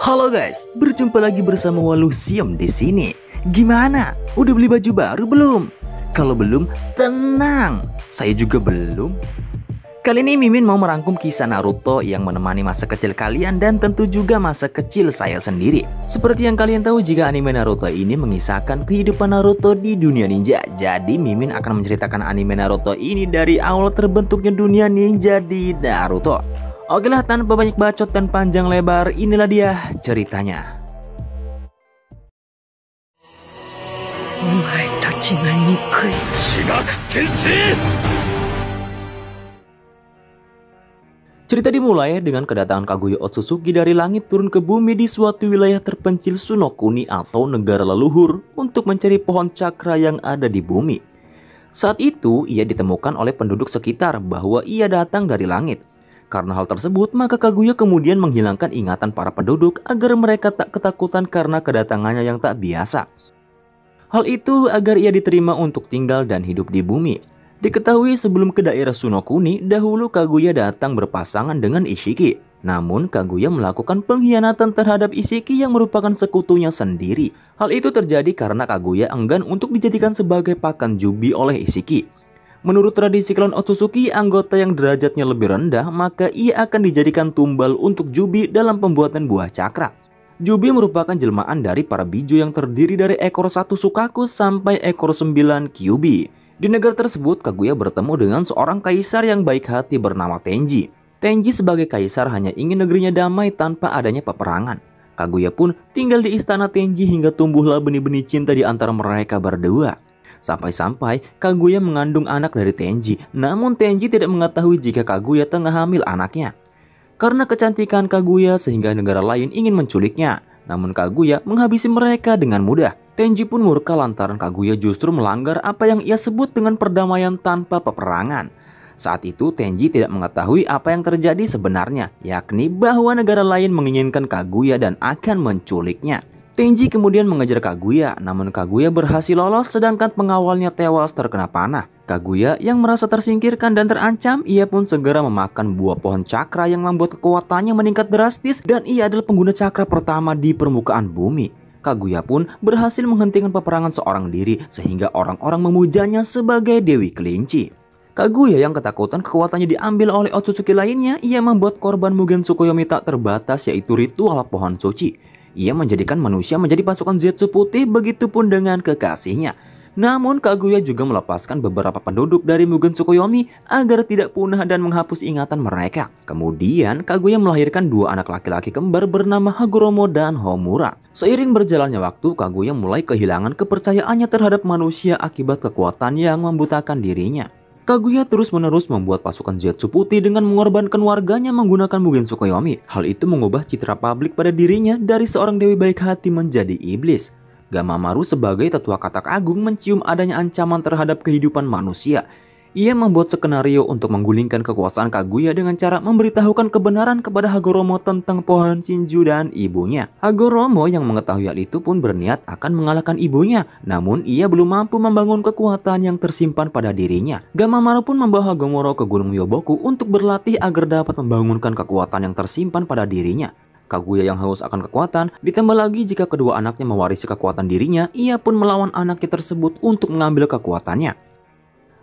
Halo guys, berjumpa lagi bersama Walusium di sini. Gimana? Udah beli baju baru belum? Kalau belum, tenang, saya juga belum. Kali ini Mimin mau merangkum kisah Naruto yang menemani masa kecil kalian dan tentu juga masa kecil saya sendiri. Seperti yang kalian tahu, jika anime Naruto ini mengisahkan kehidupan Naruto di dunia ninja. Jadi Mimin akan menceritakan anime Naruto ini dari awal terbentuknya dunia ninja di Naruto. Oke lah, tanpa banyak bacot dan panjang lebar, inilah dia ceritanya. Cerita dimulai dengan kedatangan Kaguya Otsutsuki dari langit turun ke bumi di suatu wilayah terpencil Sunokuni atau negara leluhur untuk mencari pohon cakra yang ada di bumi. Saat itu ia ditemukan oleh penduduk sekitar bahwa ia datang dari langit. Karena hal tersebut, maka Kaguya kemudian menghilangkan ingatan para penduduk agar mereka tak ketakutan karena kedatangannya yang tak biasa. Hal itu agar ia diterima untuk tinggal dan hidup di bumi. Diketahui sebelum ke daerah Sunokuni, dahulu Kaguya datang berpasangan dengan Ishiki. Namun Kaguya melakukan pengkhianatan terhadap Ishiki yang merupakan sekutunya sendiri. Hal itu terjadi karena Kaguya enggan untuk dijadikan sebagai pakan Jubi oleh Ishiki. Menurut tradisi klan Otsutsuki, anggota yang derajatnya lebih rendah maka ia akan dijadikan tumbal untuk Jubi dalam pembuatan buah cakra. Jubi merupakan jelmaan dari para biju yang terdiri dari ekor 1 Sukaku sampai ekor 9 Kyuubi. Di negara tersebut, Kaguya bertemu dengan seorang kaisar yang baik hati bernama Tenji. Tenji sebagai kaisar hanya ingin negerinya damai tanpa adanya peperangan. Kaguya pun tinggal di istana Tenji hingga tumbuhlah benih-benih cinta di antara mereka berdua. Sampai-sampai Kaguya mengandung anak dari Tenji, namun Tenji tidak mengetahui jika Kaguya tengah hamil anaknya. Karena kecantikan Kaguya sehingga negara lain ingin menculiknya, namun Kaguya menghabisi mereka dengan mudah. Tenji pun murka lantaran Kaguya justru melanggar apa yang ia sebut dengan perdamaian tanpa peperangan. Saat itu Tenji tidak mengetahui apa yang terjadi sebenarnya, yakni bahwa negara lain menginginkan Kaguya dan akan menculiknya. Tenji kemudian mengejar Kaguya, namun Kaguya berhasil lolos sedangkan pengawalnya tewas terkena panah. Kaguya yang merasa tersingkirkan dan terancam, ia pun segera memakan buah pohon cakra yang membuat kekuatannya meningkat drastis dan ia adalah pengguna cakra pertama di permukaan bumi. Kaguya pun berhasil menghentikan peperangan seorang diri sehingga orang-orang memujanya sebagai Dewi Kelinci. Kaguya yang ketakutan kekuatannya diambil oleh Otsutsuki lainnya, ia membuat korban Mugen Tsukuyomi tak terbatas, yaitu ritual pohon suci. Ia menjadikan manusia menjadi pasukan Zetsu putih, begitupun dengan kekasihnya. Namun Kaguya juga melepaskan beberapa penduduk dari Mugen Tsukuyomi agar tidak punah dan menghapus ingatan mereka. Kemudian Kaguya melahirkan 2 anak laki-laki kembar bernama Hagoromo dan Homura. Seiring berjalannya waktu, Kaguya mulai kehilangan kepercayaannya terhadap manusia akibat kekuatan yang membutakan dirinya. Kaguya terus-menerus membuat pasukan Zetsu putih dengan mengorbankan warganya menggunakan Mugen Tsukuyomi. Hal itu mengubah citra publik pada dirinya dari seorang dewi baik hati menjadi iblis. Gamamaru sebagai tetua katak agung mencium adanya ancaman terhadap kehidupan manusia. Ia membuat skenario untuk menggulingkan kekuasaan Kaguya dengan cara memberitahukan kebenaran kepada Hagoromo tentang pohon Shinju dan ibunya. Hagoromo yang mengetahui hal itu pun berniat akan mengalahkan ibunya, namun ia belum mampu membangun kekuatan yang tersimpan pada dirinya. Gamamaru pun membawa Hagoromo ke Gunung Myoboku untuk berlatih agar dapat membangunkan kekuatan yang tersimpan pada dirinya. Kaguya yang haus akan kekuatan, ditambah lagi jika kedua anaknya mewarisi kekuatan dirinya, ia pun melawan anaknya tersebut untuk mengambil kekuatannya.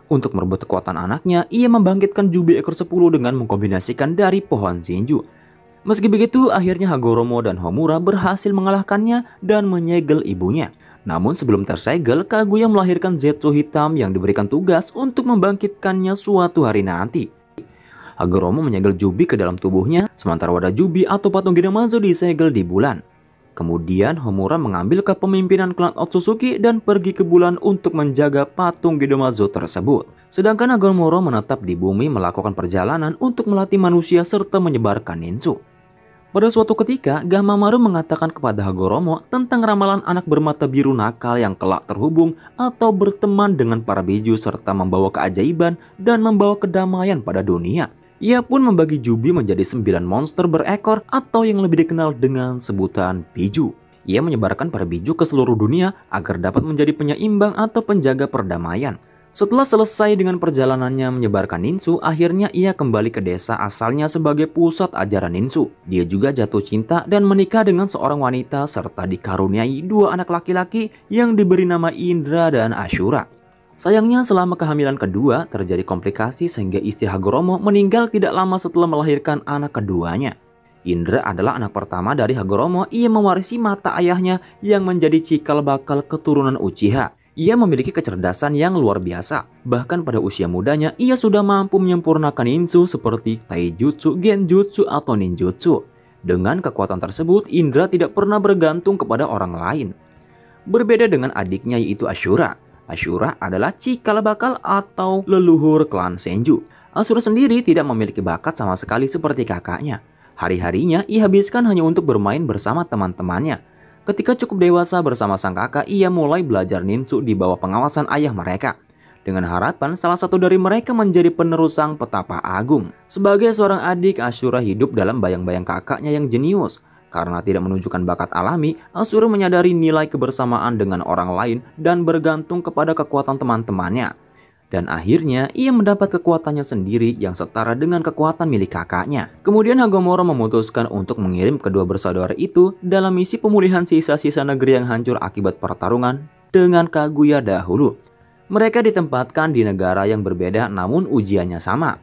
Untuk merebut kekuatan anaknya, ia membangkitkan Jubi ekor 10 dengan mengkombinasikan dari pohon Shinju. Meski begitu, akhirnya Hagoromo dan Homura berhasil mengalahkannya dan menyegel ibunya. Namun sebelum tersegel, Kaguya melahirkan Zetsu hitam yang diberikan tugas untuk membangkitkannya suatu hari nanti. Hagoromo menyegel Jubi ke dalam tubuhnya, sementara wadah Jubi atau patung Gedomazo disegel di bulan. Kemudian Homura mengambil kepemimpinan klan Otsutsuki dan pergi ke bulan untuk menjaga patung Gedomazo tersebut. Sedangkan Hagoromo menetap di bumi melakukan perjalanan untuk melatih manusia serta menyebarkan ninsu. Pada suatu ketika, Gamamaru mengatakan kepada Hagoromo tentang ramalan anak bermata biru nakal yang kelak terhubung atau berteman dengan para biju serta membawa keajaiban dan membawa kedamaian pada dunia. Ia pun membagi Jubi menjadi 9 monster berekor atau yang lebih dikenal dengan sebutan Biju. Ia menyebarkan para Biju ke seluruh dunia agar dapat menjadi penyeimbang atau penjaga perdamaian. Setelah selesai dengan perjalanannya menyebarkan ninsu, akhirnya ia kembali ke desa asalnya sebagai pusat ajaran ninsu. Dia juga jatuh cinta dan menikah dengan seorang wanita serta dikaruniai 2 anak laki-laki yang diberi nama Indra dan Ashura. Sayangnya selama kehamilan kedua terjadi komplikasi sehingga istri Hagoromo meninggal tidak lama setelah melahirkan anak keduanya. Indra adalah anak pertama dari Hagoromo. Ia mewarisi mata ayahnya yang menjadi cikal bakal keturunan Uchiha. Ia memiliki kecerdasan yang luar biasa. Bahkan pada usia mudanya, ia sudah mampu menyempurnakan ninju seperti taijutsu, genjutsu, atau ninjutsu. Dengan kekuatan tersebut, Indra tidak pernah bergantung kepada orang lain. Berbeda dengan adiknya yaitu Ashura. Ashura adalah cikal bakal atau leluhur klan Senju. Ashura sendiri tidak memiliki bakat sama sekali seperti kakaknya. Hari-harinya ia habiskan hanya untuk bermain bersama teman-temannya. Ketika cukup dewasa bersama sang kakak, ia mulai belajar ninju di bawah pengawasan ayah mereka. Dengan harapan salah satu dari mereka menjadi penerus sang petapa agung. Sebagai seorang adik, Ashura hidup dalam bayang-bayang kakaknya yang jenius. Karena tidak menunjukkan bakat alami, Ashura menyadari nilai kebersamaan dengan orang lain dan bergantung kepada kekuatan teman-temannya. Dan akhirnya ia mendapat kekuatannya sendiri yang setara dengan kekuatan milik kakaknya. Kemudian Hagoromo memutuskan untuk mengirim kedua bersaudara itu dalam misi pemulihan sisa-sisa negeri yang hancur akibat pertarungan dengan Kaguya dahulu. Mereka ditempatkan di negara yang berbeda namun ujiannya sama.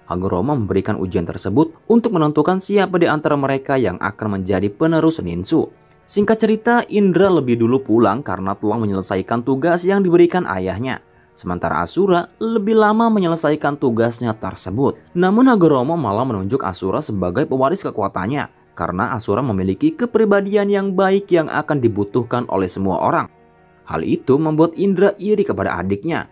Hagoromo memberikan ujian tersebut untuk menentukan siapa di antara mereka yang akan menjadi penerus ninju. Singkat cerita, Indra lebih dulu pulang karena telah menyelesaikan tugas yang diberikan ayahnya. Sementara Ashura lebih lama menyelesaikan tugasnya tersebut. Namun Hagoromo malah menunjuk Ashura sebagai pewaris kekuatannya. Karena Ashura memiliki kepribadian yang baik yang akan dibutuhkan oleh semua orang. Hal itu membuat Indra iri kepada adiknya.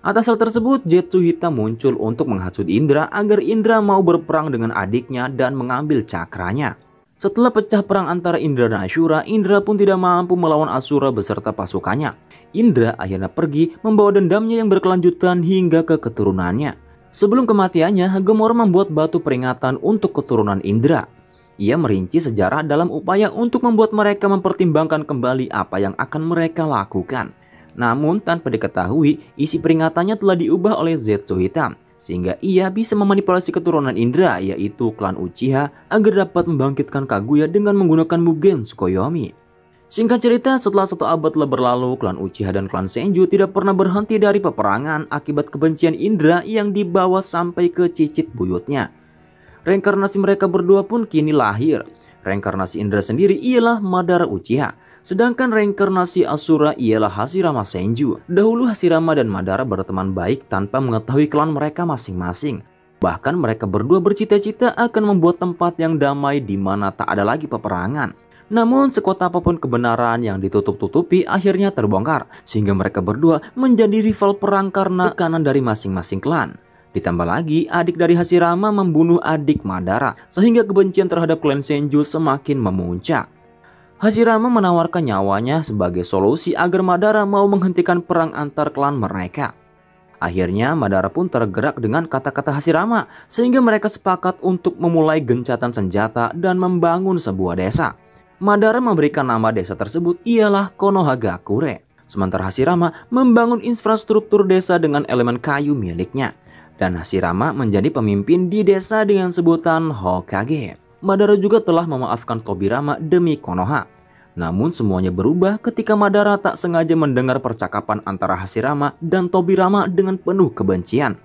Atas hal tersebut, Jetsuhita muncul untuk menghasut Indra agar Indra mau berperang dengan adiknya dan mengambil cakranya. Setelah pecah perang antara Indra dan Ashura, Indra pun tidak mampu melawan Ashura beserta pasukannya. Indra akhirnya pergi membawa dendamnya yang berkelanjutan hingga ke keturunannya. Sebelum kematiannya, Hagoromo membuat batu peringatan untuk keturunan Indra. Ia merinci sejarah dalam upaya untuk membuat mereka mempertimbangkan kembali apa yang akan mereka lakukan. Namun tanpa diketahui, isi peringatannya telah diubah oleh Jetsuhita. Sehingga ia bisa memanipulasi keturunan Indra yaitu klan Uchiha agar dapat membangkitkan Kaguya dengan menggunakan Mugen Tsukuyomi. Singkat cerita, setelah 1 abad telah berlalu, klan Uchiha dan klan Senju tidak pernah berhenti dari peperangan akibat kebencian Indra yang dibawa sampai ke cicit buyutnya. Reinkarnasi mereka berdua pun kini lahir. Reinkarnasi Indra sendiri ialah Madara Uchiha. Sedangkan reinkarnasi Ashura ialah Hashirama Senju. Dahulu Hashirama dan Madara berteman baik tanpa mengetahui klan mereka masing-masing. Bahkan mereka berdua bercita-cita akan membuat tempat yang damai di mana tak ada lagi peperangan. Namun sekuat apapun kebenaran yang ditutup-tutupi akhirnya terbongkar. Sehingga mereka berdua menjadi rival perang karena tekanan dari masing-masing klan. Ditambah lagi adik dari Hashirama membunuh adik Madara. Sehingga kebencian terhadap klan Senju semakin memuncak. Hashirama menawarkan nyawanya sebagai solusi agar Madara mau menghentikan perang antar klan mereka. Akhirnya Madara pun tergerak dengan kata-kata Hashirama sehingga mereka sepakat untuk memulai gencatan senjata dan membangun sebuah desa. Madara memberikan nama desa tersebut ialah Konohagakure. Sementara Hashirama membangun infrastruktur desa dengan elemen kayu miliknya. Dan Hashirama menjadi pemimpin di desa dengan sebutan Hokage. Madara juga telah memaafkan Tobirama demi Konoha. Namun semuanya berubah ketika Madara tak sengaja mendengar percakapan antara Hashirama dan Tobirama dengan penuh kebencian.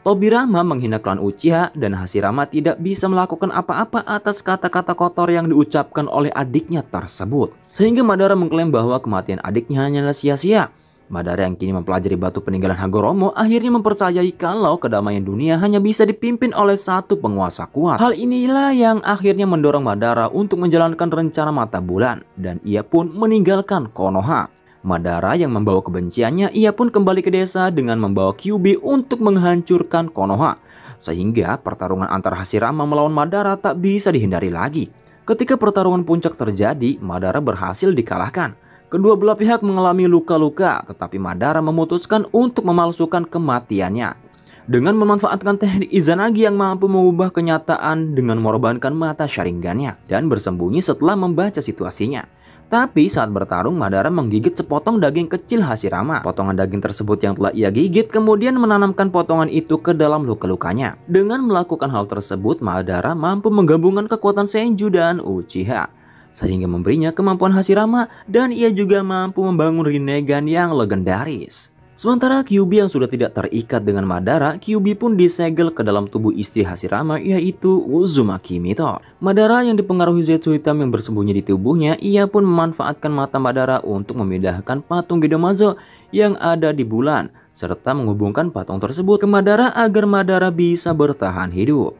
Tobirama menghina klan Uchiha dan Hashirama tidak bisa melakukan apa-apa atas kata-kata kotor yang diucapkan oleh adiknya tersebut. Sehingga Madara mengklaim bahwa kematian adiknya hanyalah sia-sia. Madara yang kini mempelajari batu peninggalan Hagoromo akhirnya mempercayai kalau kedamaian dunia hanya bisa dipimpin oleh satu penguasa kuat. Hal inilah yang akhirnya mendorong Madara untuk menjalankan rencana mata bulan. Dan ia pun meninggalkan Konoha. Madara yang membawa kebenciannya, ia pun kembali ke desa dengan membawa Kyuubi untuk menghancurkan Konoha. Sehingga pertarungan antara Hashirama melawan Madara tak bisa dihindari lagi. Ketika pertarungan puncak terjadi, Madara berhasil dikalahkan. Kedua belah pihak mengalami luka-luka, tetapi Madara memutuskan untuk memalsukan kematiannya. Dengan memanfaatkan teknik Izanagi yang mampu mengubah kenyataan dengan mengorbankan mata Sharingannya dan bersembunyi setelah membaca situasinya. Tapi saat bertarung, Madara menggigit sepotong daging kecil Hashirama. Potongan daging tersebut yang telah ia gigit kemudian menanamkan potongan itu ke dalam luka-lukanya. Dengan melakukan hal tersebut, Madara mampu menggabungkan kekuatan Senju dan Uchiha, sehingga memberinya kemampuan Hashirama, dan ia juga mampu membangun Rinnegan yang legendaris. Sementara Kyuubi yang sudah tidak terikat dengan Madara, Kyuubi pun disegel ke dalam tubuh istri Hashirama, yaitu Uzumaki Mito. Madara yang dipengaruhi Zetsu hitam yang bersembunyi di tubuhnya, ia pun memanfaatkan mata Madara untuk memindahkan patung Gedomazo yang ada di bulan, serta menghubungkan patung tersebut ke Madara agar Madara bisa bertahan hidup.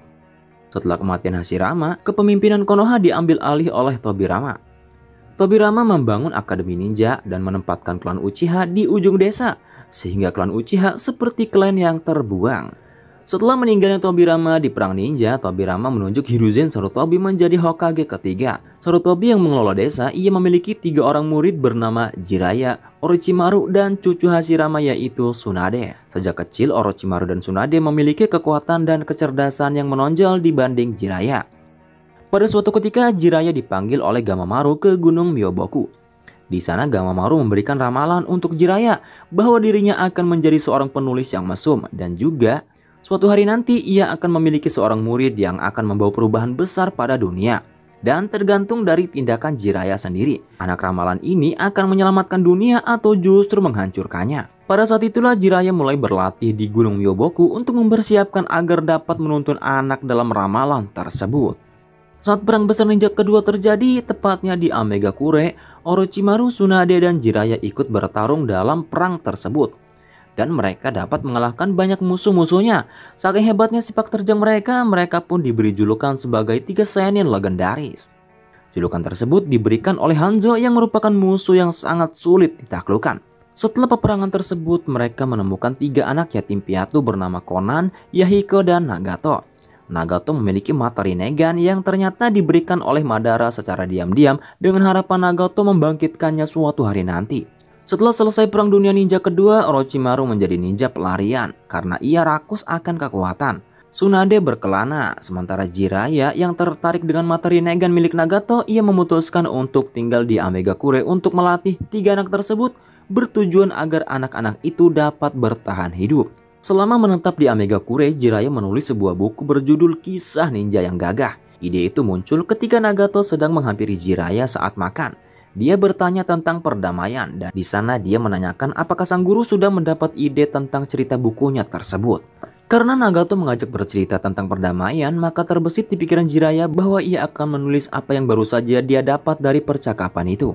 Setelah kematian Hashirama, kepemimpinan Konoha diambil alih oleh Tobirama. Tobirama membangun Akademi Ninja dan menempatkan klan Uchiha di ujung desa, sehingga klan Uchiha seperti klan yang terbuang. Setelah meninggalnya Tobirama di Perang Ninja, Tobirama menunjuk Hiruzen Sarutobi menjadi Hokage ketiga. Sarutobi yang mengelola desa, ia memiliki 3 orang murid bernama Jiraiya, Orochimaru, dan cucu Hashirama yaitu Tsunade. Sejak kecil, Orochimaru dan Tsunade memiliki kekuatan dan kecerdasan yang menonjol dibanding Jiraiya. Pada suatu ketika, Jiraiya dipanggil oleh Gamamaru ke Gunung Myoboku. Di sana Gamamaru memberikan ramalan untuk Jiraiya bahwa dirinya akan menjadi seorang penulis yang mesum, dan juga suatu hari nanti ia akan memiliki seorang murid yang akan membawa perubahan besar pada dunia. Dan tergantung dari tindakan Jiraiya sendiri, anak ramalan ini akan menyelamatkan dunia atau justru menghancurkannya. Pada saat itulah Jiraiya mulai berlatih di Gunung Myoboku untuk mempersiapkan agar dapat menuntun anak dalam ramalan tersebut. Saat perang besar ninja kedua terjadi, tepatnya di Amegakure, Orochimaru, Tsunade, dan Jiraiya ikut bertarung dalam perang tersebut. Dan mereka dapat mengalahkan banyak musuh-musuhnya. Saking hebatnya sepak terjang mereka, mereka pun diberi julukan sebagai 3 Seinin legendaris. Julukan tersebut diberikan oleh Hanzo yang merupakan musuh yang sangat sulit ditaklukkan. Setelah peperangan tersebut, mereka menemukan 3 anak yatim piatu bernama Konan, Yahiko, dan Nagato. Nagato memiliki mata Rinnegan yang ternyata diberikan oleh Madara secara diam-diam dengan harapan Nagato membangkitkannya suatu hari nanti. Setelah selesai Perang Dunia Ninja kedua, Orochimaru menjadi ninja pelarian karena ia rakus akan kekuatan. Tsunade berkelana, sementara Jiraiya yang tertarik dengan mata Rinnegan milik Nagato, ia memutuskan untuk tinggal di Amegakure untuk melatih 3 anak tersebut, bertujuan agar anak-anak itu dapat bertahan hidup. Selama menetap di Amegakure, Jiraiya menulis sebuah buku berjudul Kisah Ninja yang Gagah. Ide itu muncul ketika Nagato sedang menghampiri Jiraiya saat makan. Dia bertanya tentang perdamaian, dan di sana dia menanyakan apakah sang guru sudah mendapat ide tentang cerita bukunya tersebut. Karena Nagato mengajak bercerita tentang perdamaian, maka terbesit di pikiran Jiraiya bahwa ia akan menulis apa yang baru saja dia dapat dari percakapan itu.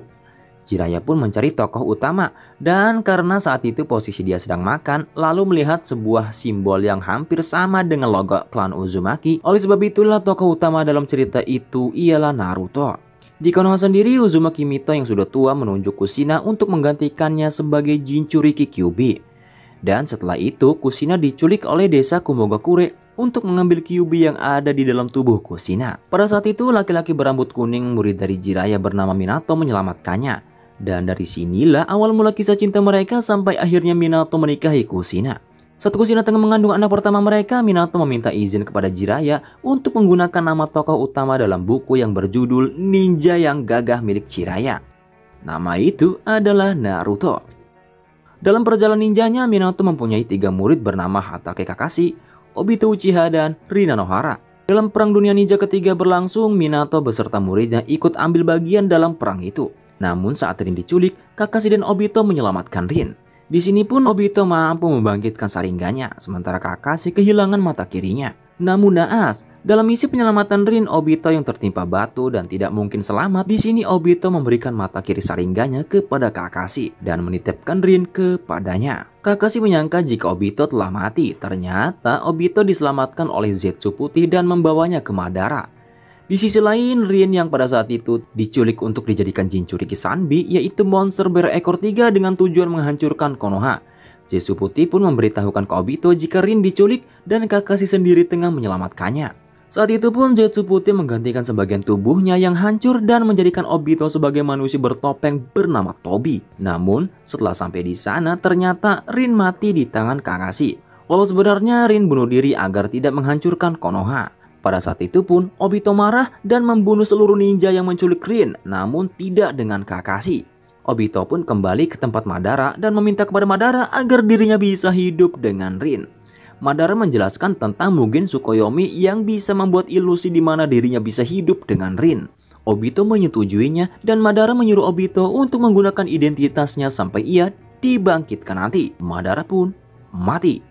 Jiraiya pun mencari tokoh utama, dan karena saat itu posisi dia sedang makan, lalu melihat sebuah simbol yang hampir sama dengan logo klan Uzumaki. Oleh sebab itulah tokoh utama dalam cerita itu ialah Naruto. Di Konoha sendiri, Uzumaki Mito yang sudah tua menunjuk Kushina untuk menggantikannya sebagai Jinchuriki Kyuubi. Dan setelah itu, Kushina diculik oleh desa Kumogakure untuk mengambil Kyuubi yang ada di dalam tubuh Kushina. Pada saat itu, laki-laki berambut kuning murid dari Jiraiya bernama Minato menyelamatkannya. Dan dari sinilah awal mula kisah cinta mereka sampai akhirnya Minato menikahi Kushina. Saat Kushina tengah mengandung anak pertama mereka, Minato meminta izin kepada Jiraiya untuk menggunakan nama tokoh utama dalam buku yang berjudul Ninja yang Gagah milik Jiraiya. Nama itu adalah Naruto. Dalam perjalanan ninjanya, Minato mempunyai 3 murid bernama Hatake Kakashi, Obito Uchiha, dan Rin Nanohara. Dalam Perang Dunia Ninja ketiga berlangsung, Minato beserta muridnya ikut ambil bagian dalam perang itu. Namun saat Rin diculik, Kakashi dan Obito menyelamatkan Rin. Di sini pun Obito mampu membangkitkan Sharingannya, sementara Kakashi kehilangan mata kirinya. Namun naas, dalam misi penyelamatan Rin, Obito yang tertimpa batu dan tidak mungkin selamat. Di sini Obito memberikan mata kiri Sharingannya kepada Kakashi dan menitipkan Rin kepadanya. Kakashi menyangka jika Obito telah mati. Ternyata Obito diselamatkan oleh Zetsu Putih dan membawanya ke Madara. Di sisi lain, Rin yang pada saat itu diculik untuk dijadikan Jinchuriki Sanbi, yaitu monster berekor 3 dengan tujuan menghancurkan Konoha. Zetsu Putih pun memberitahukan ke Obito jika Rin diculik dan Kakashi sendiri tengah menyelamatkannya. Saat itu pun Zetsu Putih menggantikan sebagian tubuhnya yang hancur dan menjadikan Obito sebagai manusia bertopeng bernama Tobi. Namun setelah sampai di sana, ternyata Rin mati di tangan Kakashi. Walau sebenarnya Rin bunuh diri agar tidak menghancurkan Konoha. Pada saat itu pun, Obito marah dan membunuh seluruh ninja yang menculik Rin, namun tidak dengan Kakashi. Obito pun kembali ke tempat Madara dan meminta kepada Madara agar dirinya bisa hidup dengan Rin. Madara menjelaskan tentang Mugen Tsukuyomi yang bisa membuat ilusi di mana dirinya bisa hidup dengan Rin. Obito menyetujuinya dan Madara menyuruh Obito untuk menggunakan identitasnya sampai ia dibangkitkan nanti. Madara pun mati.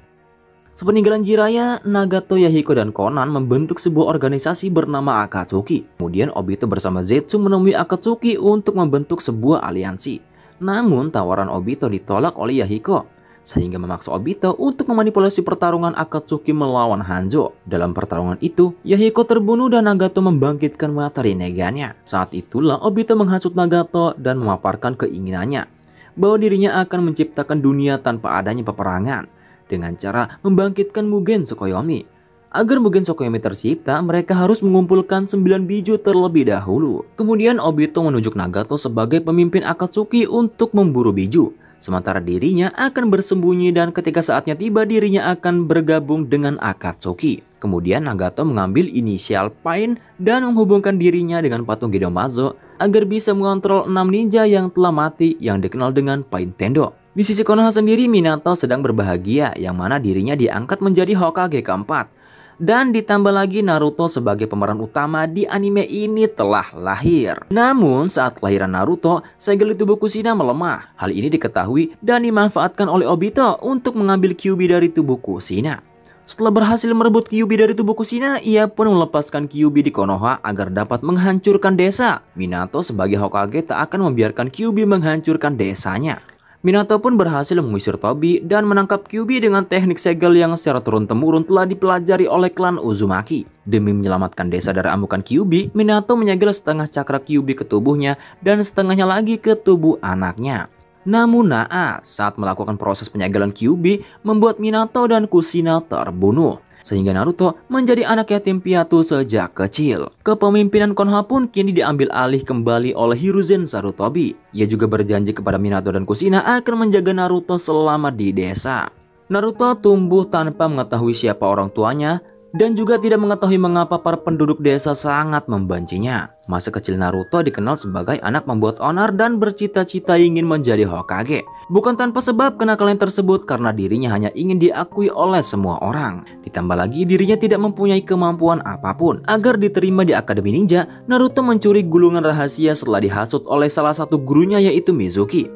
Sepeninggalan Jiraiya, Nagato, Yahiko, dan Konan membentuk sebuah organisasi bernama Akatsuki. Kemudian Obito bersama Zetsu menemui Akatsuki untuk membentuk sebuah aliansi. Namun tawaran Obito ditolak oleh Yahiko, sehingga memaksa Obito untuk memanipulasi pertarungan Akatsuki melawan Hanzo. Dalam pertarungan itu, Yahiko terbunuh dan Nagato membangkitkan mata Rinnegan-nya. Saat itulah Obito menghasut Nagato dan memaparkan keinginannya bahwa dirinya akan menciptakan dunia tanpa adanya peperangan dengan cara membangkitkan Mugen Tsukuyomi. Agar Mugen Tsukuyomi tercipta, mereka harus mengumpulkan 9 biju terlebih dahulu. Kemudian Obito menunjuk Nagato sebagai pemimpin Akatsuki untuk memburu biju. Sementara dirinya akan bersembunyi dan ketika saatnya tiba dirinya akan bergabung dengan Akatsuki. Kemudian Nagato mengambil inisial Pain dan menghubungkan dirinya dengan patung Gedomazo agar bisa mengontrol 6 ninja yang telah mati yang dikenal dengan Pain Tendo. Di sisi Konoha sendiri, Minato sedang berbahagia yang mana dirinya diangkat menjadi Hokage keempat. Dan ditambah lagi Naruto sebagai pemeran utama di anime ini telah lahir. Namun saat kelahiran Naruto, segel di tubuh Kushina melemah. Hal ini diketahui dan dimanfaatkan oleh Obito untuk mengambil Kyuubi dari tubuh Kushina. Setelah berhasil merebut Kyuubi dari tubuh Kushina, ia pun melepaskan Kyuubi di Konoha agar dapat menghancurkan desa. Minato sebagai Hokage tak akan membiarkan Kyuubi menghancurkan desanya. Minato pun berhasil mengusir Tobi dan menangkap Kyuubi dengan teknik segel yang secara turun-temurun telah dipelajari oleh klan Uzumaki. Demi menyelamatkan desa dari amukan Kyuubi, Minato menyegel setengah cakra Kyuubi ke tubuhnya dan setengahnya lagi ke tubuh anaknya. Namun naas, saat melakukan proses penyegelan Kyuubi membuat Minato dan Kushina terbunuh. Sehingga Naruto menjadi anak yatim piatu sejak kecil. Kepemimpinan Konoha pun kini diambil alih kembali oleh Hiruzen Sarutobi. Ia juga berjanji kepada Minato dan Kushina akan menjaga Naruto selama di desa. Naruto tumbuh tanpa mengetahui siapa orang tuanya dan juga tidak mengetahui mengapa para penduduk desa sangat membencinya. Masa kecil Naruto dikenal sebagai anak membuat onar dan bercita-cita ingin menjadi Hokage. Bukan tanpa sebab kenakalan tersebut karena dirinya hanya ingin diakui oleh semua orang. Ditambah lagi dirinya tidak mempunyai kemampuan apapun. Agar diterima di Akademi Ninja, Naruto mencuri gulungan rahasia setelah dihasut oleh salah satu gurunya yaitu Mizuki.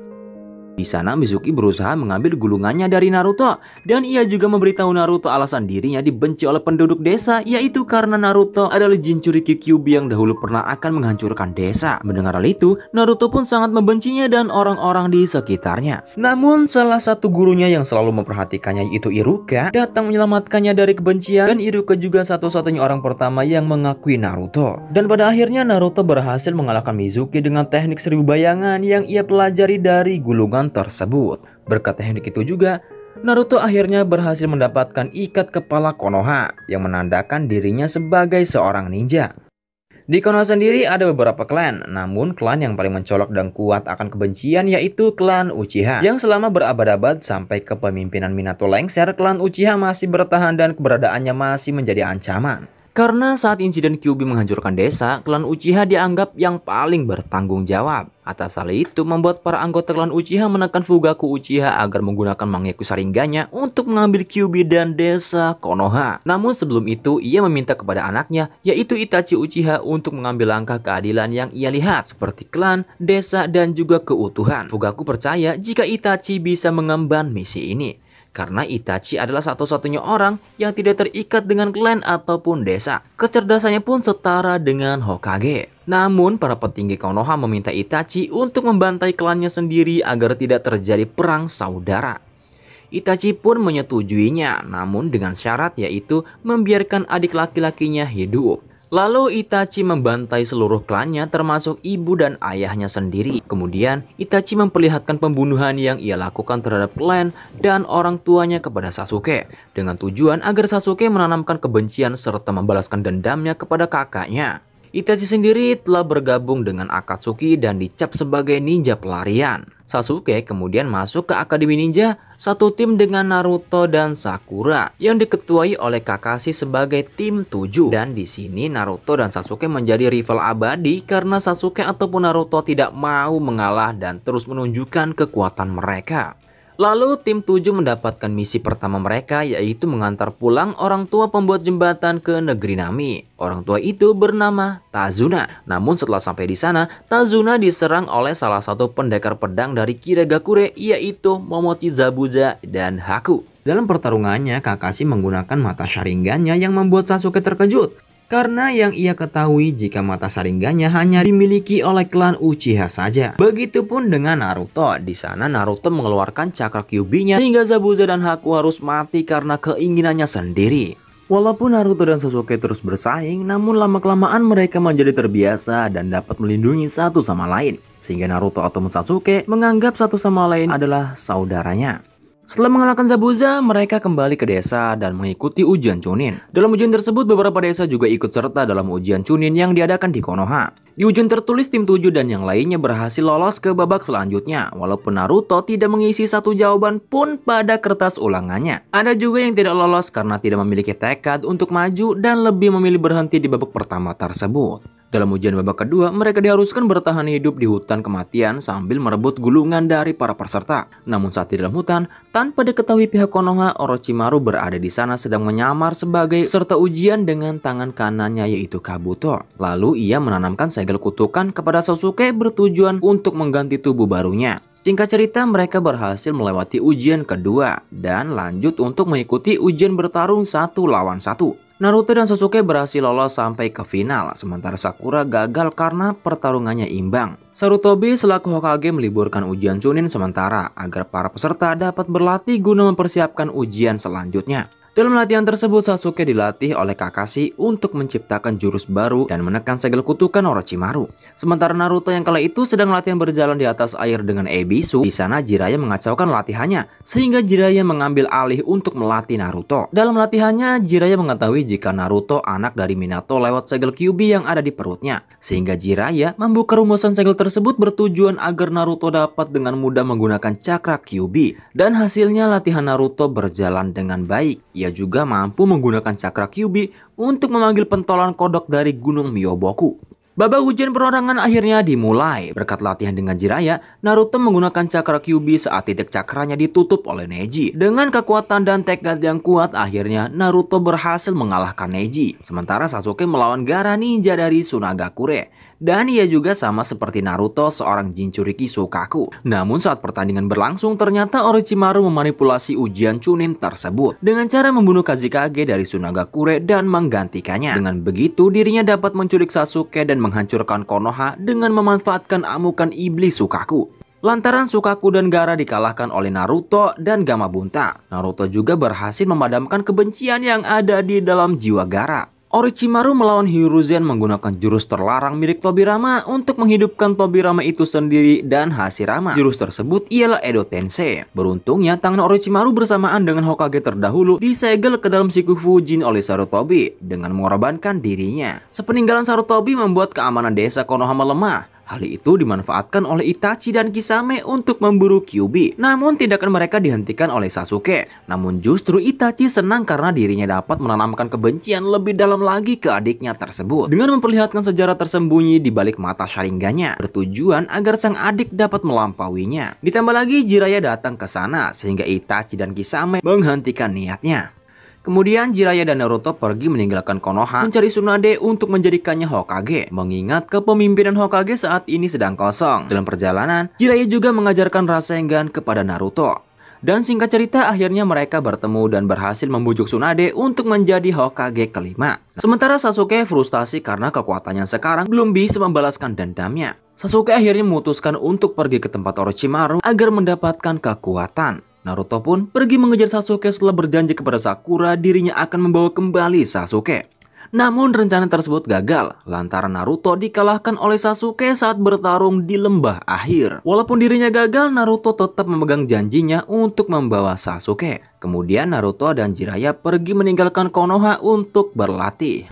Di sana Mizuki berusaha mengambil gulungannya dari Naruto dan ia juga memberitahu Naruto alasan dirinya dibenci oleh penduduk desa yaitu karena Naruto adalah Jinchuriki Kyuubi yang dahulu pernah akan menghancurkan desa. Mendengar hal itu, Naruto pun sangat membencinya dan orang-orang di sekitarnya. Namun salah satu gurunya yang selalu memperhatikannya yaitu Iruka datang menyelamatkannya dari kebencian dan Iruka juga satu-satunya orang pertama yang mengakui Naruto. Dan pada akhirnya Naruto berhasil mengalahkan Mizuki dengan teknik 1000 bayangan yang ia pelajari dari gulungan tersebut. Berkat teknik itu juga, Naruto akhirnya berhasil mendapatkan ikat kepala Konoha yang menandakan dirinya sebagai seorang ninja. Di Konoha sendiri ada beberapa klan, namun klan yang paling mencolok dan kuat akan kebencian yaitu klan Uchiha. Yang selama berabad-abad sampai kepemimpinan Minato lengser, klan Uchiha masih bertahan dan keberadaannya masih menjadi ancaman. Karena saat insiden Kyuubi menghancurkan desa, klan Uchiha dianggap yang paling bertanggung jawab. Atas hal itu membuat para anggota klan Uchiha menekan Fugaku Uchiha agar menggunakan Mangekyou Sharingan-nya untuk mengambil Kyuubi dan desa Konoha. Namun sebelum itu ia meminta kepada anaknya yaitu Itachi Uchiha untuk mengambil langkah keadilan yang ia lihat seperti klan, desa, dan juga keutuhan. Fugaku percaya jika Itachi bisa mengemban misi ini. Karena Itachi adalah satu-satunya orang yang tidak terikat dengan klan ataupun desa. Kecerdasannya pun setara dengan Hokage. Namun para petinggi Konoha meminta Itachi untuk membantai klannya sendiri agar tidak terjadi perang saudara. Itachi pun menyetujuinya, namun dengan syarat yaitu membiarkan adik laki-lakinya hidup. Lalu Itachi membantai seluruh klannya termasuk ibu dan ayahnya sendiri. Kemudian Itachi memperlihatkan pembunuhan yang ia lakukan terhadap klan dan orang tuanya kepada Sasuke. Dengan tujuan agar Sasuke menanamkan kebencian serta membalaskan dendamnya kepada kakaknya. Itachi sendiri telah bergabung dengan Akatsuki dan dicap sebagai ninja pelarian. Sasuke kemudian masuk ke Akademi Ninja, satu tim dengan Naruto dan Sakura yang diketuai oleh Kakashi sebagai tim 7. Dan di sini Naruto dan Sasuke menjadi rival abadi karena Sasuke ataupun Naruto tidak mau mengalah dan terus menunjukkan kekuatan mereka. Lalu tim 7 mendapatkan misi pertama mereka, yaitu mengantar pulang orang tua pembuat jembatan ke negeri Nami. Orang tua itu bernama Tazuna. Namun setelah sampai di sana, Tazuna diserang oleh salah satu pendekar pedang dari Kiragakure, yaitu Momochi Zabuza dan Haku. Dalam pertarungannya, Kakashi menggunakan mata Sharingannya yang membuat Sasuke terkejut. Karena yang ia ketahui jika mata Sharingannya hanya dimiliki oleh klan Uchiha saja. Begitupun dengan Naruto. Di sana Naruto mengeluarkan cakra Kyuubi-nya sehingga Zabuza dan Haku harus mati karena keinginannya sendiri. Walaupun Naruto dan Sasuke terus bersaing, namun lama-kelamaan mereka menjadi terbiasa dan dapat melindungi satu sama lain. Sehingga Naruto ataupun Sasuke menganggap satu sama lain adalah saudaranya. Setelah mengalahkan Zabuza, mereka kembali ke desa dan mengikuti ujian Chunin. Dalam ujian tersebut, beberapa desa juga ikut serta dalam ujian Chunin yang diadakan di Konoha. Di ujian tertulis, tim 7 dan yang lainnya berhasil lolos ke babak selanjutnya, walaupun Naruto tidak mengisi satu jawaban pun pada kertas ulangannya. Ada juga yang tidak lolos karena tidak memiliki tekad untuk maju dan lebih memilih berhenti di babak pertama tersebut. Dalam ujian babak kedua, mereka diharuskan bertahan hidup di hutan kematian sambil merebut gulungan dari para peserta. Namun saat di dalam hutan, tanpa diketahui pihak Konoha, Orochimaru berada di sana sedang menyamar sebagai peserta ujian dengan tangan kanannya yaitu Kabuto. Lalu ia menanamkan segel kutukan kepada Sasuke bertujuan untuk mengganti tubuh barunya. Singkat cerita, mereka berhasil melewati ujian kedua dan lanjut untuk mengikuti ujian bertarung 1 lawan 1. Naruto dan Sasuke berhasil lolos sampai ke final, sementara Sakura gagal karena pertarungannya imbang. Sarutobi selaku Hokage meliburkan ujian Chunin sementara agar para peserta dapat berlatih guna mempersiapkan ujian selanjutnya. Dalam latihan tersebut, Sasuke dilatih oleh Kakashi untuk menciptakan jurus baru dan menekan segel kutukan Orochimaru. Sementara Naruto yang kala itu sedang latihan berjalan di atas air dengan Ebisu. Di sana Jiraiya mengacaukan latihannya, sehingga Jiraiya mengambil alih untuk melatih Naruto. Dalam latihannya, Jiraiya mengetahui jika Naruto anak dari Minato lewat segel Kyuubi yang ada di perutnya. Sehingga Jiraiya membuka rumusan segel tersebut bertujuan agar Naruto dapat dengan mudah menggunakan cakra Kyuubi. Dan hasilnya latihan Naruto berjalan dengan baik. Ia juga mampu menggunakan cakra Kyuubi untuk memanggil pentolan kodok dari Gunung Myoboku. Babak ujian perorangan akhirnya dimulai. Berkat latihan dengan Jiraiya, Naruto menggunakan cakra Kyuubi saat titik cakranya ditutup oleh Neji. Dengan kekuatan dan tekad yang kuat, akhirnya Naruto berhasil mengalahkan Neji. Sementara Sasuke melawan Gaara ninja dari Sunagakure. Dan ia juga sama seperti Naruto, seorang Jinchuriki Sukaku. Namun saat pertandingan berlangsung, ternyata Orochimaru memanipulasi ujian Chunin tersebut dengan cara membunuh Kazekage dari Sunagakure dan menggantikannya. Dengan begitu, dirinya dapat menculik Sasuke dan menghancurkan Konoha dengan memanfaatkan amukan iblis Sukaku. Lantaran Sukaku dan Gaara dikalahkan oleh Naruto dan Gamabunta, Naruto juga berhasil memadamkan kebencian yang ada di dalam jiwa Gaara. Orochimaru melawan Hiruzen menggunakan jurus terlarang milik Tobirama untuk menghidupkan Tobirama itu sendiri dan Hashirama. Jurus tersebut ialah Edo Tensei. Beruntungnya tangan Orochimaru bersamaan dengan Hokage terdahulu disegel ke dalam siku Fujin oleh Sarutobi dengan mengorbankan dirinya. Sepeninggalan Sarutobi membuat keamanan desa Konoha melemah. Hal itu dimanfaatkan oleh Itachi dan Kisame untuk memburu Kyuubi. Namun tindakan mereka dihentikan oleh Sasuke. Namun justru Itachi senang karena dirinya dapat menanamkan kebencian lebih dalam lagi ke adiknya tersebut. Dengan memperlihatkan sejarah tersembunyi di balik mata Sharingannya, bertujuan agar sang adik dapat melampauinya. Ditambah lagi Jiraiya datang ke sana sehingga Itachi dan Kisame menghentikan niatnya. Kemudian Jiraiya dan Naruto pergi meninggalkan Konoha mencari Tsunade untuk menjadikannya Hokage. Mengingat kepemimpinan Hokage saat ini sedang kosong. Dalam perjalanan, Jiraiya juga mengajarkan Rasengan kepada Naruto. Dan singkat cerita akhirnya mereka bertemu dan berhasil membujuk Tsunade untuk menjadi Hokage kelima. Sementara Sasuke frustasi karena kekuatannya sekarang belum bisa membalaskan dendamnya. Sasuke akhirnya memutuskan untuk pergi ke tempat Orochimaru agar mendapatkan kekuatan. Naruto pun pergi mengejar Sasuke setelah berjanji kepada Sakura dirinya akan membawa kembali Sasuke. Namun rencana tersebut gagal lantaran Naruto dikalahkan oleh Sasuke saat bertarung di lembah akhir. Walaupun dirinya gagal, Naruto tetap memegang janjinya untuk membawa Sasuke. Kemudian Naruto dan Jiraiya pergi meninggalkan Konoha untuk berlatih.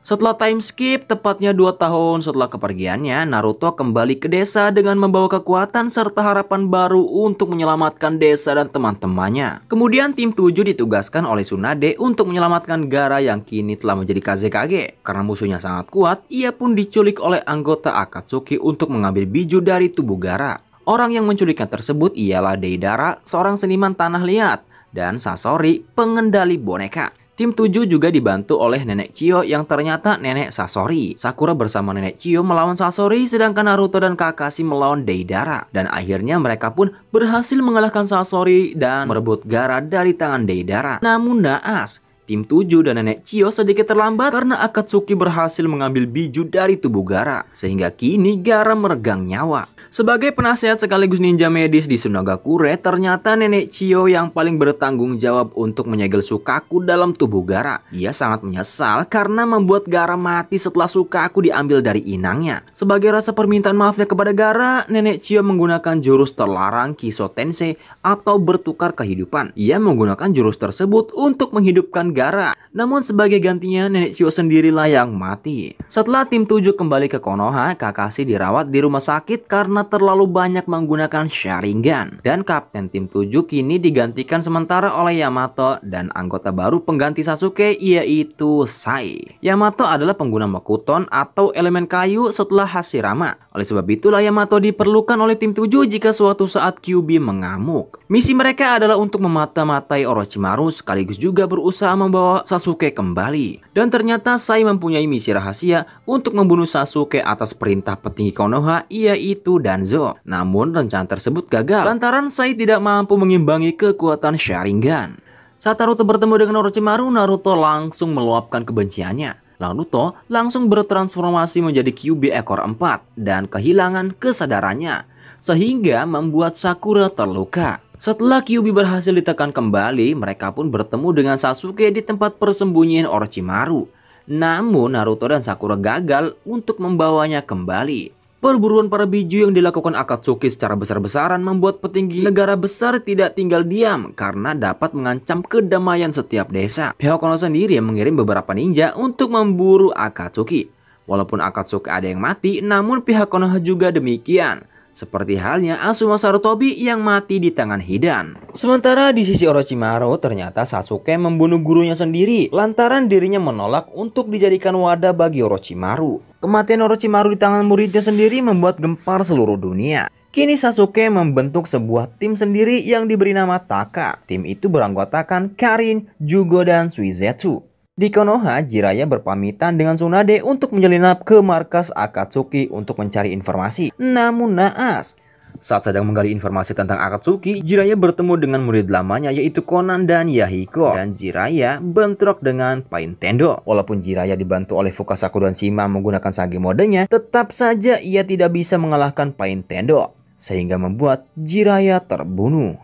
Setelah time skip, tepatnya 2 tahun setelah kepergiannya, Naruto kembali ke desa dengan membawa kekuatan serta harapan baru untuk menyelamatkan desa dan teman-temannya. Kemudian tim 7 ditugaskan oleh Tsunade untuk menyelamatkan Gaara yang kini telah menjadi Kazekage. Karena musuhnya sangat kuat, ia pun diculik oleh anggota Akatsuki untuk mengambil biju dari tubuh Gaara. Orang yang menculiknya tersebut ialah Deidara, seorang seniman tanah liat, dan Sasori, pengendali boneka. Tim 7 juga dibantu oleh Nenek Chiyo yang ternyata Nenek Sasori. Sakura bersama Nenek Chiyo melawan Sasori, sedangkan Naruto dan Kakashi melawan Deidara. Dan akhirnya mereka pun berhasil mengalahkan Sasori dan merebut Gaara dari tangan Deidara. Namun naas, tim 7 dan Nenek Chiyo sedikit terlambat karena Akatsuki berhasil mengambil biju dari tubuh Gaara. Sehingga kini Gaara meregang nyawa. Sebagai penasehat sekaligus ninja medis di Sunagakure, ternyata Nenek Chiyo yang paling bertanggung jawab untuk menyegel Sukaku dalam tubuh Gaara. Ia sangat menyesal karena membuat Gaara mati setelah Sukaku diambil dari inangnya. Sebagai rasa permintaan maafnya kepada Gaara, Nenek Chiyo menggunakan jurus terlarang Kiso Tensei atau bertukar kehidupan. Ia menggunakan jurus tersebut untuk menghidupkan Gaara. Namun sebagai gantinya, Nenek Chiyo sendirilah yang mati. Setelah tim 7 kembali ke Konoha, Kakashi dirawat di rumah sakit karena terlalu banyak menggunakan Sharingan. Dan kapten tim 7 kini digantikan sementara oleh Yamato dan anggota baru pengganti Sasuke yaitu Sai. Yamato adalah pengguna Mokuton atau elemen kayu setelah Hashirama. Oleh sebab itulah Yamato diperlukan oleh tim 7 jika suatu saat Kyuubi mengamuk. Misi mereka adalah untuk memata-matai Orochimaru sekaligus juga berusaha membawa Sasuke kembali. Dan ternyata Sai mempunyai misi rahasia untuk membunuh Sasuke atas perintah petinggi Konoha yaitu Danzo. Namun rencana tersebut gagal lantaran Sai tidak mampu mengimbangi kekuatan Sharingan. Saat Naruto bertemu dengan Orochimaru, Naruto langsung meluapkan kebenciannya. Naruto langsung bertransformasi menjadi Kyuubi ekor 4 dan kehilangan kesadarannya sehingga membuat Sakura terluka. Setelah Kyuubi berhasil ditekan kembali, mereka pun bertemu dengan Sasuke di tempat persembunyian Orochimaru. Namun Naruto dan Sakura gagal untuk membawanya kembali. Perburuan para biju yang dilakukan Akatsuki secara besar-besaran membuat petinggi negara besar tidak tinggal diam karena dapat mengancam kedamaian setiap desa. Pihak Konoha sendiri mengirim beberapa ninja untuk memburu Akatsuki. Walaupun Akatsuki ada yang mati, namun pihak Konoha juga demikian. Seperti halnya Asuma Sarutobi yang mati di tangan Hidan. Sementara di sisi Orochimaru, ternyata Sasuke membunuh gurunya sendiri lantaran dirinya menolak untuk dijadikan wadah bagi Orochimaru. Kematian Orochimaru di tangan muridnya sendiri membuat gempar seluruh dunia. Kini Sasuke membentuk sebuah tim sendiri yang diberi nama Taka. Tim itu beranggotakan Karin, Jugo, dan Suizetsu. Di Konoha, Jiraiya berpamitan dengan Tsunade untuk menyelinap ke markas Akatsuki untuk mencari informasi. Namun naas, saat sedang menggali informasi tentang Akatsuki, Jiraiya bertemu dengan murid lamanya yaitu Konan dan Yahiko. Dan Jiraiya bentrok dengan Pain Tendo. Walaupun Jiraiya dibantu oleh Fukasaku dan Shima menggunakan Sage modenya, tetap saja ia tidak bisa mengalahkan Pain Tendo, sehingga membuat Jiraiya terbunuh.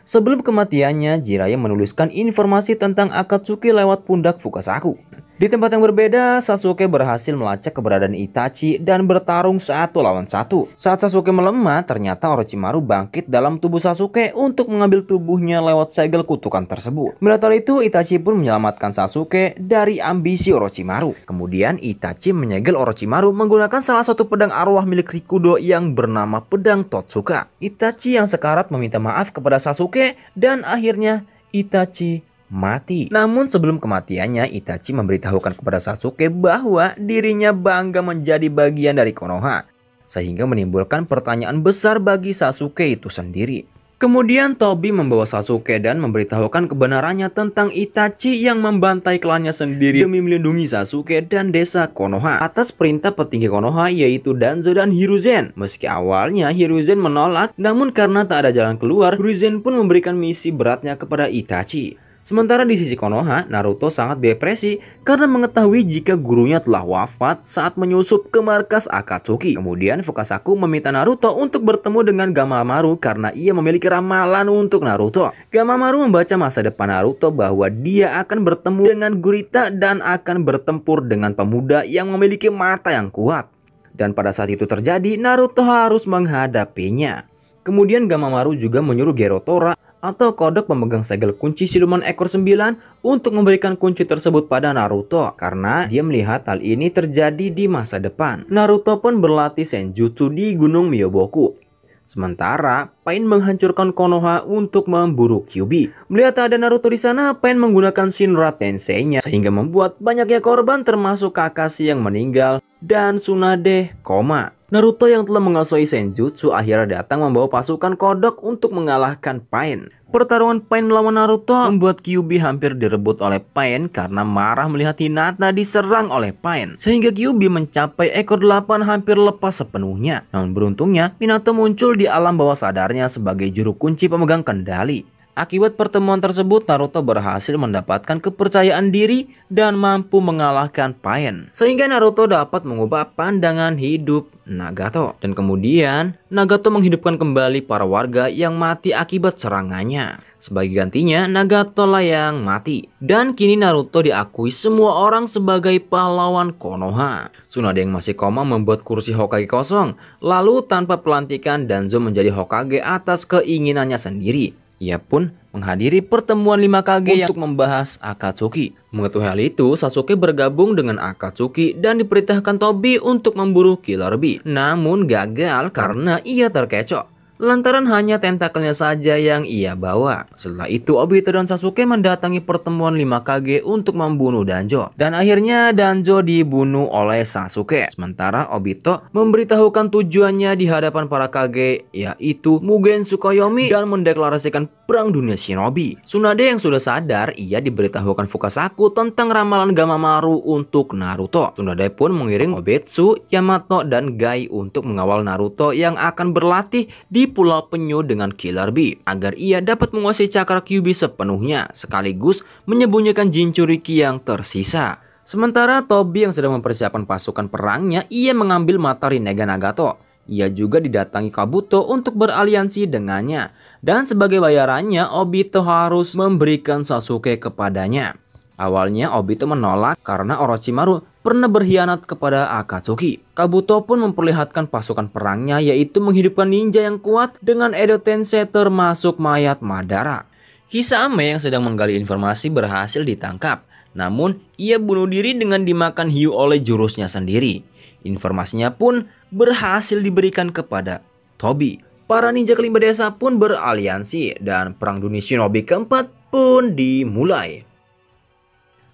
Sebelum kematiannya, Jiraiya menuliskan informasi tentang Akatsuki lewat pundak Fukasaku. Di tempat yang berbeda, Sasuke berhasil melacak keberadaan Itachi dan bertarung 1 lawan 1. Saat Sasuke melemah, ternyata Orochimaru bangkit dalam tubuh Sasuke untuk mengambil tubuhnya lewat segel kutukan tersebut. Melihat hal itu, Itachi pun menyelamatkan Sasuke dari ambisi Orochimaru. Kemudian Itachi menyegel Orochimaru menggunakan salah satu pedang arwah milik Rikudo yang bernama pedang Totsuka. Itachi yang sekarat meminta maaf kepada Sasuke dan akhirnya Itachi mati. Namun sebelum kematiannya, Itachi memberitahukan kepada Sasuke bahwa dirinya bangga menjadi bagian dari Konoha, sehingga menimbulkan pertanyaan besar bagi Sasuke itu sendiri. Kemudian Tobi membawa Sasuke dan memberitahukan kebenarannya tentang Itachi yang membantai klannya sendiri demi melindungi Sasuke dan desa Konoha atas perintah petinggi Konoha yaitu Danzo dan Hiruzen. Meski awalnya Hiruzen menolak, namun karena tak ada jalan keluar, Hiruzen pun memberikan misi beratnya kepada Itachi. Sementara di sisi Konoha, Naruto sangat depresi karena mengetahui jika gurunya telah wafat saat menyusup ke markas Akatsuki. Kemudian Fukasaku meminta Naruto untuk bertemu dengan Gamamaru karena ia memiliki ramalan untuk Naruto. Gamamaru membaca masa depan Naruto bahwa dia akan bertemu dengan Gurita dan akan bertempur dengan pemuda yang memiliki mata yang kuat. Dan pada saat itu terjadi, Naruto harus menghadapinya. Kemudian Gamamaru juga menyuruh Gerotora atau kodok pemegang segel kunci siluman ekor 9 untuk memberikan kunci tersebut pada Naruto karena dia melihat hal ini terjadi di masa depan. Naruto pun berlatih senjutsu di Gunung Myoboku. Sementara Pain menghancurkan Konoha untuk memburu Kyuubi. Melihat ada Naruto di sana, Pain menggunakan Shinra Tensei-nya sehingga membuat banyaknya korban termasuk Kakashi yang meninggal dan Tsunade koma. Naruto yang telah menguasai senjutsu akhirnya datang membawa pasukan kodok untuk mengalahkan Pain. Pertarungan Pain melawan Naruto membuat Kyuubi hampir direbut oleh Pain karena marah melihat Hinata diserang oleh Pain. Sehingga Kyuubi mencapai ekor 8 hampir lepas sepenuhnya. Namun beruntungnya Minato muncul di alam bawah sadarnya sebagai juru kunci pemegang kendali. Akibat pertemuan tersebut, Naruto berhasil mendapatkan kepercayaan diri dan mampu mengalahkan Pain. Sehingga Naruto dapat mengubah pandangan hidup Nagato. Dan kemudian, Nagato menghidupkan kembali para warga yang mati akibat serangannya. Sebagai gantinya, Nagato lah yang mati. Dan kini Naruto diakui semua orang sebagai pahlawan Konoha. Tsunade yang masih koma membuat kursi Hokage kosong. Lalu tanpa pelantikan, Danzo menjadi Hokage atas keinginannya sendiri. Ia pun menghadiri pertemuan 5 Kage untuk membahas Akatsuki. Mengetahui hal itu, Sasuke bergabung dengan Akatsuki dan diperintahkan Tobi untuk memburu Killer Bee. Namun gagal karena ia terkecoh lantaran hanya tentakelnya saja yang ia bawa. Setelah itu, Obito dan Sasuke mendatangi pertemuan 5 Kage untuk membunuh Danzo. Dan akhirnya Danzo dibunuh oleh Sasuke. Sementara Obito memberitahukan tujuannya di hadapan para Kage, yaitu Mugen Tsukuyomi, dan mendeklarasikan perang dunia shinobi. Tsunade yang sudah sadar, ia diberitahukan Fukasaku tentang ramalan Gamamaru untuk Naruto. Tsunade pun mengiring Obetsu, Yamato, dan Gai untuk mengawal Naruto yang akan berlatih di Pulau Penyu dengan Killer Bee agar ia dapat menguasai cakra Kyuubi sepenuhnya sekaligus menyembunyikan Jinchuriki yang tersisa. Sementara Tobi yang sedang mempersiapkan pasukan perangnya, ia mengambil mata Rinnegan Nagato. Ia juga didatangi Kabuto untuk beraliansi dengannya dan sebagai bayarannya Obito harus memberikan Sasuke kepadanya. Awalnya Obito menolak karena Orochimaru pernah berkhianat kepada Akatsuki. Kabuto pun memperlihatkan pasukan perangnya, yaitu menghidupkan ninja yang kuat dengan Edo Tensei termasuk mayat Madara. Kisame yang sedang menggali informasi berhasil ditangkap. Namun ia bunuh diri dengan dimakan hiu oleh jurusnya sendiri. Informasinya pun berhasil diberikan kepada Tobi. Para ninja kelima desa pun beraliansi dan perang dunia shinobi keempat pun dimulai.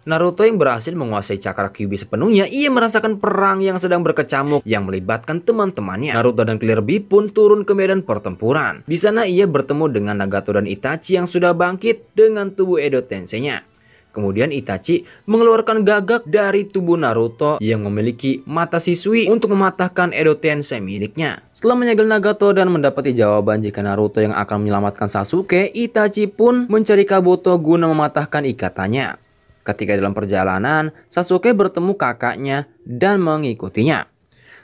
Naruto yang berhasil menguasai cakra Kyuubi sepenuhnya, ia merasakan perang yang sedang berkecamuk yang melibatkan teman-temannya. Naruto dan Killer Bee pun turun ke medan pertempuran. Di sana ia bertemu dengan Nagato dan Itachi yang sudah bangkit dengan tubuh Edo Tensei-nya. Kemudian Itachi mengeluarkan gagak dari tubuh Naruto yang memiliki mata siswi untuk mematahkan Edo Tensei miliknya. Setelah menyegel Nagato dan mendapati jawaban jika Naruto yang akan menyelamatkan Sasuke, Itachi pun mencari Kabuto guna mematahkan ikatannya. Ketika dalam perjalanan, Sasuke bertemu kakaknya dan mengikutinya.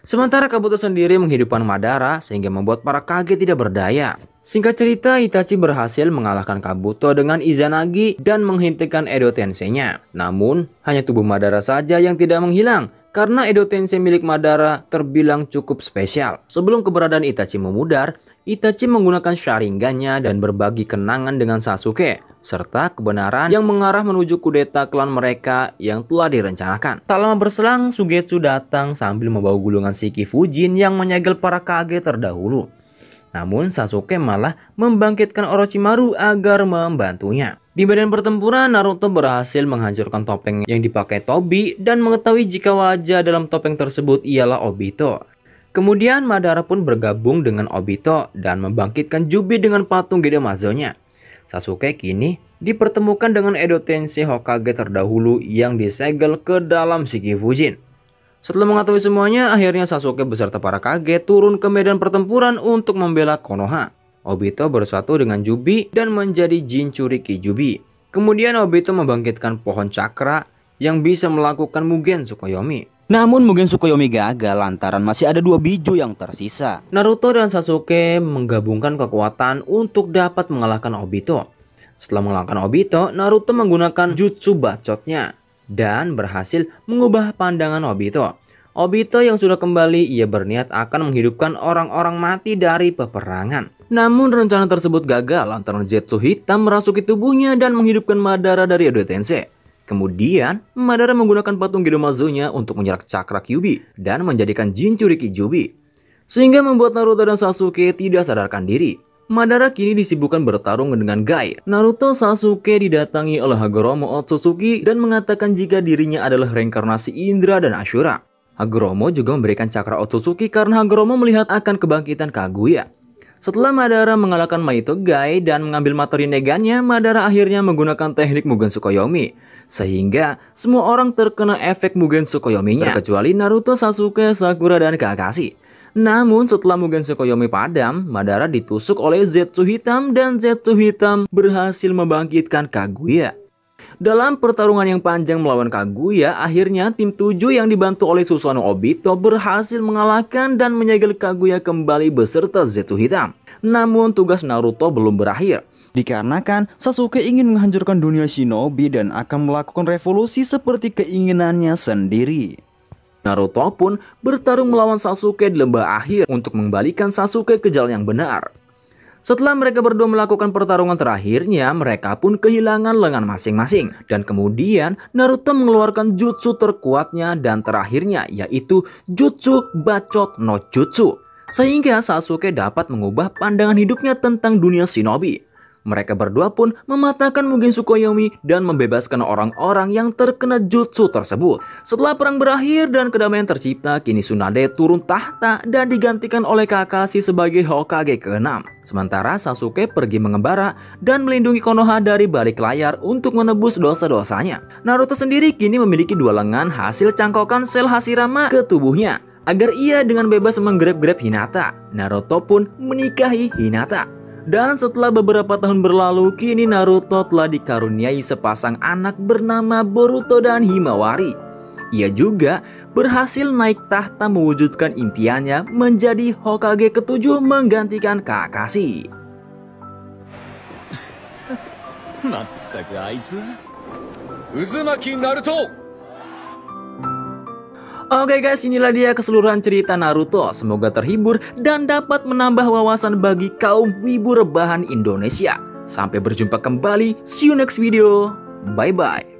Sementara Kabuto sendiri menghidupkan Madara sehingga membuat para Kage tidak berdaya. Singkat cerita, Itachi berhasil mengalahkan Kabuto dengan Izanagi dan menghentikan Edo Tensei-nya. Namun, hanya tubuh Madara saja yang tidak menghilang karena Edo Tensei milik Madara terbilang cukup spesial. Sebelum keberadaan Itachi memudar, Itachi menggunakan Sharingan-nya dan berbagi kenangan dengan Sasuke, serta kebenaran yang mengarah menuju kudeta klan mereka yang telah direncanakan. Tak lama berselang, Sugetsu datang sambil membawa gulungan Shiki Fujin yang menyegel para Kage terdahulu. Namun Sasuke malah membangkitkan Orochimaru agar membantunya. Di medan pertempuran, Naruto berhasil menghancurkan topeng yang dipakai Tobi dan mengetahui jika wajah dalam topeng tersebut ialah Obito. Kemudian Madara pun bergabung dengan Obito dan membangkitkan Jubi dengan patung Gedemazo-nya. Sasuke kini dipertemukan dengan Edo Tensei Hokage terdahulu yang disegel ke dalam Shiki Fujin. Setelah mengetahui semuanya, akhirnya Sasuke beserta para Kage turun ke medan pertempuran untuk membela Konoha. Obito bersatu dengan Jubi dan menjadi Jinchuriki Jubi. Kemudian Obito membangkitkan pohon cakra yang bisa melakukan Mugen Tsukuyomi. Namun Mugen Tsukuyomi gagal lantaran masih ada 2 biju yang tersisa. Naruto dan Sasuke menggabungkan kekuatan untuk dapat mengalahkan Obito. Setelah mengalahkan Obito, Naruto menggunakan jutsu bacotnya dan berhasil mengubah pandangan Obito. Obito yang sudah kembali, ia berniat akan menghidupkan orang-orang mati dari peperangan. Namun rencana tersebut gagal lantaran Zetsu hitam merasuki tubuhnya dan menghidupkan Madara dari Edo Tensei. Kemudian, Madara menggunakan patung Gedomazo-nya untuk menyerang cakra Kyuubi dan menjadikan Jinchuriki Kyuubi, sehingga membuat Naruto dan Sasuke tidak sadarkan diri. Madara kini disibukkan bertarung dengan Guy. Naruto Sasuke didatangi oleh Hagoromo Otsutsuki dan mengatakan jika dirinya adalah reinkarnasi Indra dan Ashura. Hagoromo juga memberikan cakra Otsutsuki karena Hagoromo melihat akan kebangkitan Kaguya. Setelah Madara mengalahkan Mahito Guy dan mengambil materi negannya, Madara akhirnya menggunakan teknik Mugen Tsukuyomi, sehingga semua orang terkena efek Mugen Tsukuyomi-nya, terkecuali Naruto, Sasuke, Sakura, dan Kakashi. Namun setelah Mugen Tsukuyomi padam, Madara ditusuk oleh Zetsu hitam dan Zetsu hitam berhasil membangkitkan Kaguya. Dalam pertarungan yang panjang melawan Kaguya, akhirnya tim 7 yang dibantu oleh Susanoo Obito berhasil mengalahkan dan menyegel Kaguya kembali beserta Zetsu hitam. Namun tugas Naruto belum berakhir. Dikarenakan Sasuke ingin menghancurkan dunia shinobi dan akan melakukan revolusi seperti keinginannya sendiri. Naruto pun bertarung melawan Sasuke di lembah akhir untuk mengembalikan Sasuke ke jalan yang benar. Setelah mereka berdua melakukan pertarungan terakhirnya, mereka pun kehilangan lengan masing-masing. Dan kemudian Naruto mengeluarkan jutsu terkuatnya dan terakhirnya, yaitu Jutsu Bacot no Jutsu, sehingga Sasuke dapat mengubah pandangan hidupnya tentang dunia shinobi. Mereka berdua pun mematahkan Mugen Tsukuyomi dan membebaskan orang-orang yang terkena jutsu tersebut. Setelah perang berakhir dan kedamaian tercipta, kini Tsunade turun tahta dan digantikan oleh Kakashi sebagai Hokage ke-6. Sementara Sasuke pergi mengembara dan melindungi Konoha dari balik layar untuk menebus dosa-dosanya. Naruto sendiri kini memiliki 2 lengan hasil cangkokan sel Hashirama ke tubuhnya, agar ia dengan bebas menggrab-grab Hinata. Naruto pun menikahi Hinata. Dan setelah beberapa tahun berlalu, kini Naruto telah dikaruniai sepasang anak bernama Boruto dan Himawari. Ia juga berhasil naik tahta mewujudkan impiannya menjadi Hokage ke-7 menggantikan Kakashi. Uzumaki Naruto. Oke guys, inilah dia keseluruhan cerita Naruto. Semoga terhibur dan dapat menambah wawasan bagi kaum wibu rebahan Indonesia. Sampai berjumpa kembali, see you next video, bye bye.